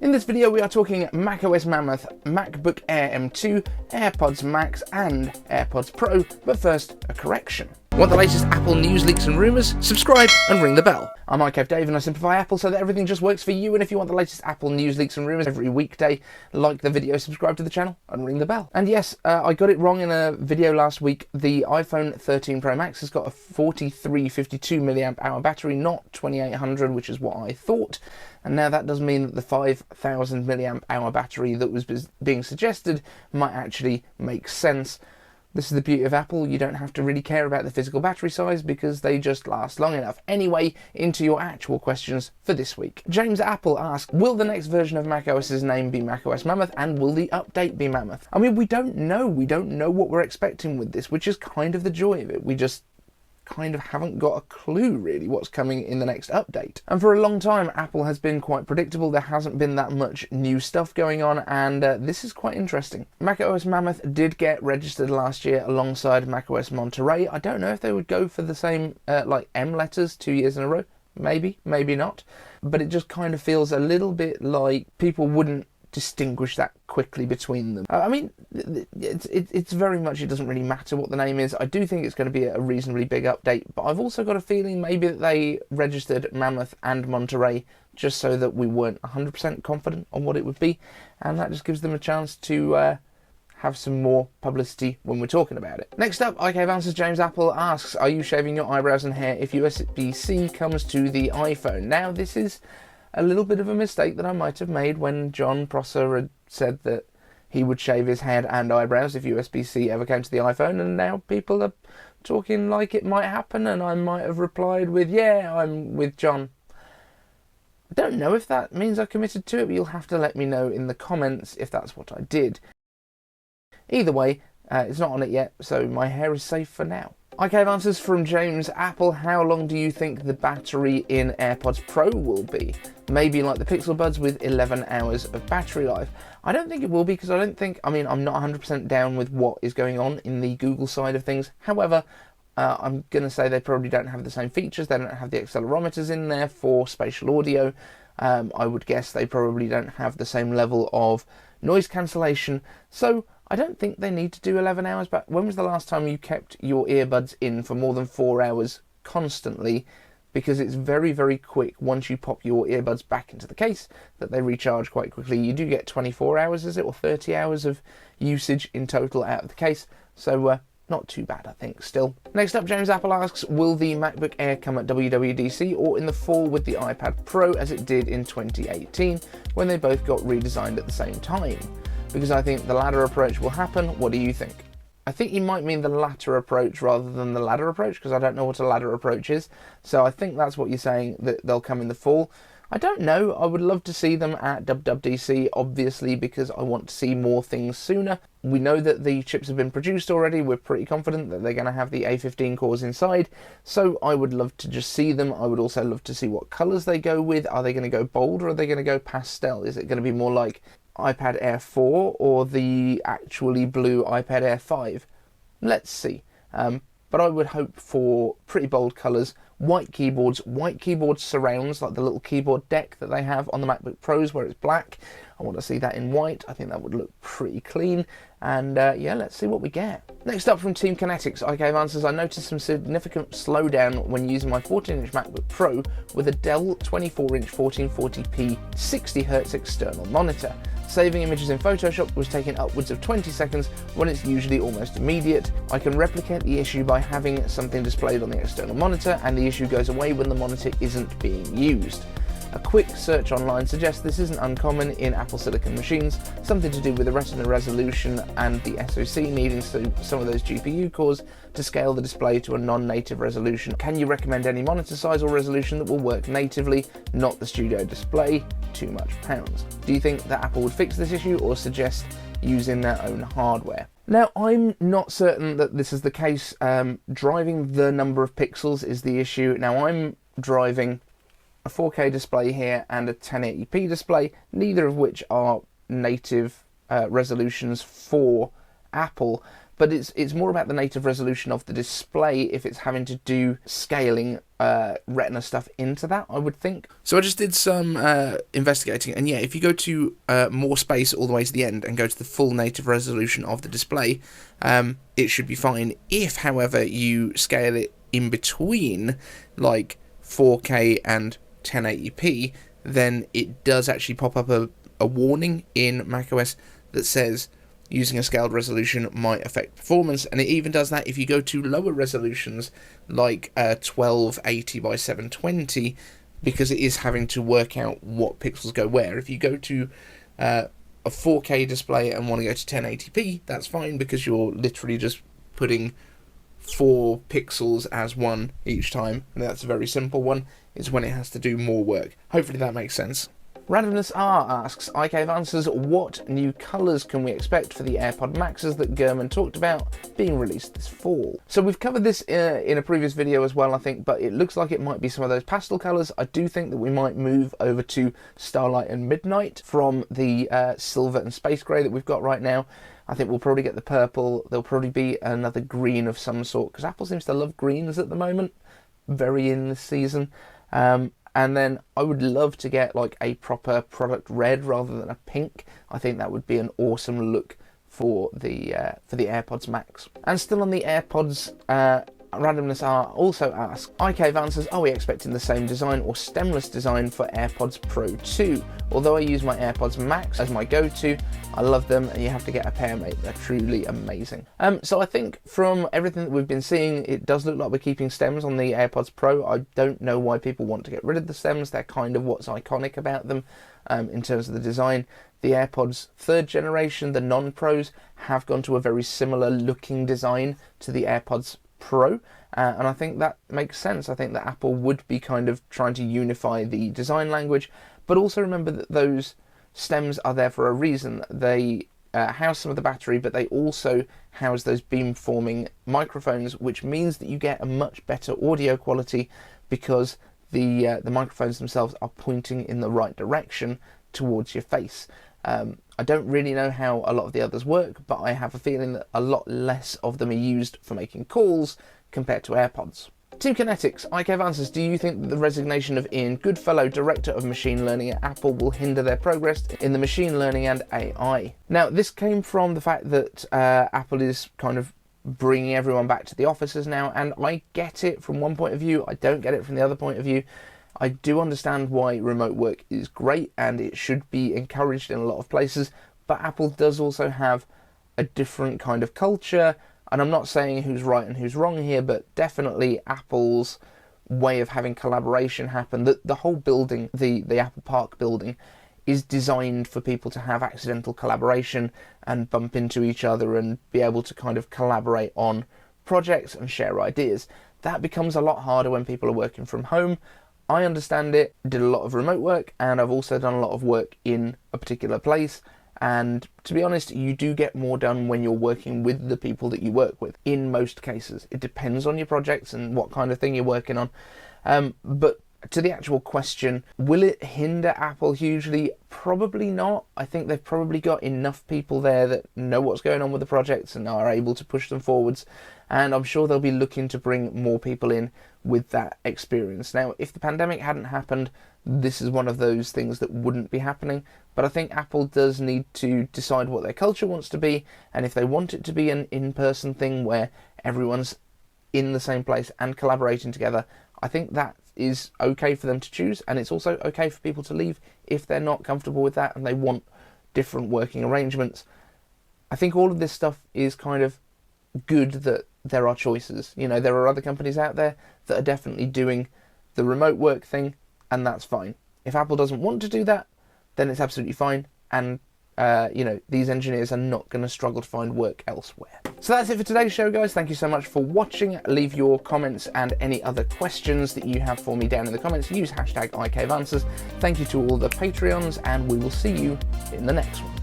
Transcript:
In this video we are talking macOS Mammoth, MacBook Air M2, AirPods Max and AirPods Pro, but first a correction. Want the latest Apple news, leaks and rumours? Subscribe and ring the bell. I'm iCave Dave and I simplify Apple so that everything just works for you, and if you want the latest Apple news, leaks and rumours every weekday, like the video, subscribe to the channel and ring the bell. And yes, I got it wrong in a video last week. The iPhone 13 Pro Max has got a 4352 mAh battery, not 2800, which is what I thought. And now that does mean that the 5000 mAh battery that was being suggested might actually make sense. This is the beauty of Apple, you don't have to really care about the physical battery size because they just last long enough. Anyway, into your actual questions for this week. James Apple asks, will the next version of macOS's name be macOS Mammoth, and will the update be Mammoth? I mean, we don't know what we're expecting with this, which is kind of the joy of it. We just kind of haven't got a clue really what's coming in the next update. And for a long time Apple has been quite predictable. There hasn't been that much new stuff going on, and this is quite interesting. macOS Mammoth did get registered last year alongside macOS Monterey. I don't know if they would go for the same like M letters 2 years in a row. Maybe not, but it just kind of feels a little bit like people wouldn't distinguish that quickly between them. I mean, it's very much, it doesn't really matter what the name is. I do think it's going to be a reasonably big update, but I've also got a feeling maybe that they registered Mammoth and Monterey just so that we weren't 100% confident on what it would be, and that just gives them a chance to have some more publicity when we're talking about it. Next up, iCave Answers James Apple asks, are you shaving your eyebrows and hair if USB-C comes to the iPhone? Now, this is a little bit of a mistake that I might have made when John Prosser had said that he would shave his head and eyebrows if USB-C ever came to the iPhone, and now people are talking like it might happen, and I might have replied with, yeah, I'm with John. I don't know if that means I committed to it, but you'll have to let me know in the comments if that's what I did. Either way, it's not on it yet, so my hair is safe for now. iCave Answers from James Apple, how long do you think the battery in AirPods Pro will be? Maybe like the Pixel Buds with 11 hours of battery life. I don't think it will be, because I'm not 100% down with what is going on in the Google side of things. However, I'm going to say they probably don't have the same features. They don't have the accelerometers in there for spatial audio. I would guess they probably don't have the same level of noise cancellation. So I don't think they need to do 11 hours, but when was the last time you kept your earbuds in for more than 4 hours constantly? Because it's very, very quick once you pop your earbuds back into the case that they recharge quite quickly. You do get 24 hours, is it, or 30 hours of usage in total out of the case. So not too bad, I think, still. Next up, James Apple asks, will the MacBook Air come at WWDC or in the fall with the iPad Pro as it did in 2018 when they both got redesigned at the same time? Because I think the latter approach will happen. What do you think? I think you might mean the latter approach rather than the ladder approach, because I don't know what a ladder approach is. So I think that's what you're saying, that they'll come in the fall. I don't know. I would love to see them at Wwdc, obviously, because I want to see more things sooner. We know that the chips have been produced already. We're pretty confident that they're going to have the A15 cores inside. So I would love to just see them. I would also love to see what colours they go with. Are they going to go bold or are they going to go pastel? Is it going to be more like iPad Air 4 or the actually blue iPad Air 5? Let's see. But I would hope for pretty bold colours, white keyboard surrounds, like the little keyboard deck that they have on the MacBook Pros where it's black. I want to see that in white. I think that would look pretty clean. And yeah, let's see what we get. Next up from Team Kinetics, iCave Answers, I noticed some significant slowdown when using my 14-inch MacBook Pro with a Dell 24-inch 1440p 60Hz external monitor. Saving images in Photoshop was taking upwards of 20 seconds when it's usually almost immediate. I can replicate the issue by having something displayed on the external monitor, and the issue goes away when the monitor isn't being used. A quick search online suggests this isn't uncommon in Apple Silicon machines, something to do with the Retina resolution and the SoC needing some of those GPU cores to scale the display to a non-native resolution. Can you recommend any monitor size or resolution that will work natively, not the studio display? Too much pounds. Do you think that Apple would fix this issue or suggest using their own hardware? Now, I'm not certain that this is the case. Driving the number of pixels is the issue. Now, I'm driving a 4K display here and a 1080p display, neither of which are native resolutions for Apple, but it's more about the native resolution of the display if it's having to do scaling retina stuff into that, I would think. So I just did some investigating, and yeah, if you go to more space all the way to the end and go to the full native resolution of the display, it should be fine. If, however, you scale it in between like 4K and 1080p, then it does actually pop up a warning in macOS that says using a scaled resolution might affect performance, and it even does that if you go to lower resolutions like 1280 by 720, because it is having to work out what pixels go where. If you go to a 4K display and want to go to 1080p, that's fine, because you're literally just putting 4 pixels as one each time, and that's a very simple one. It's when it has to do more work. Hopefully that makes sense. Randomness R asks, iCave answers, what new colours can we expect for the AirPod Maxes that Gurman talked about being released this fall? So we've covered this in a previous video as well, I think, but it looks like it might be some of those pastel colours. I do think that we might move over to Starlight and Midnight from the silver and space grey that we've got right now. I think we'll probably get the purple. There'll probably be another green of some sort, because Apple seems to love greens at the moment, very in this season. And then I would love to get like a proper product red rather than a pink. I think that would be an awesome look for the AirPods Max. And still on the AirPods, Randomness R also asks, iCave answers, are we expecting the same design or stemless design for AirPods Pro 2? Although I use my AirPods Max as my go-to, I love them, and you have to get a pair, mate. They're truly amazing. So I think from everything that we've been seeing, it does look like we're keeping stems on the AirPods Pro. I don't know why people want to get rid of the stems. They're kind of what's iconic about them in terms of the design. The AirPods 3rd generation, the non-Pros, have gone to a very similar looking design to the AirPods Pro, and I think that makes sense. I think that Apple would be kind of trying to unify the design language, but also remember that those stems are there for a reason. They house some of the battery, but they also house those beam-forming microphones, which means that you get a much better audio quality because the microphones themselves are pointing in the right direction towards your face. I don't really know how a lot of the others work, but I have a feeling that a lot less of them are used for making calls compared to AirPods. Team Kinetics, iCave answers, do you think that the resignation of Ian Goodfellow, Director of Machine Learning at Apple, will hinder their progress in the machine learning and AI? Now, this came from the fact that Apple is kind of bringing everyone back to the offices now, and I get it from one point of view, I don't get it from the other point of view. I do understand why remote work is great and it should be encouraged in a lot of places, but Apple does also have a different kind of culture, and I'm not saying who's right and who's wrong here, but definitely Apple's way of having collaboration happen, the whole building, the Apple Park building, is designed for people to have accidental collaboration and bump into each other and be able to kind of collaborate on projects and share ideas. That becomes a lot harder when people are working from home. I understand it, did a lot of remote work, and I've also done a lot of work in a particular place, and to be honest, you do get more done when you're working with the people that you work with, in most cases. It depends on your projects and what kind of thing you're working on, but to the actual question, will it hinder Apple hugely? Probably not. I think they've probably got enough people there that know what's going on with the projects and are able to push them forwards, and I'm sure they'll be looking to bring more people in with that experience. Now, if the pandemic hadn't happened, this is one of those things that wouldn't be happening, but I think Apple does need to decide what their culture wants to be, and if they want it to be an in-person thing where everyone's in the same place and collaborating together, I think that is okay for them to choose, and it's also okay for people to leave if they're not comfortable with that and they want different working arrangements. I think all of this stuff is kind of good that there are choices. You know, there are other companies out there that are definitely doing the remote work thing, and that's fine. If Apple doesn't want to do that, then it's absolutely fine, and you know, these engineers are not going to struggle to find work elsewhere. So that's it for today's show, guys. Thank you so much for watching. Leave your comments and any other questions that you have for me down in the comments. Use hashtag iCaveAnswers. Thank you to all the Patreons, and we will see you in the next one.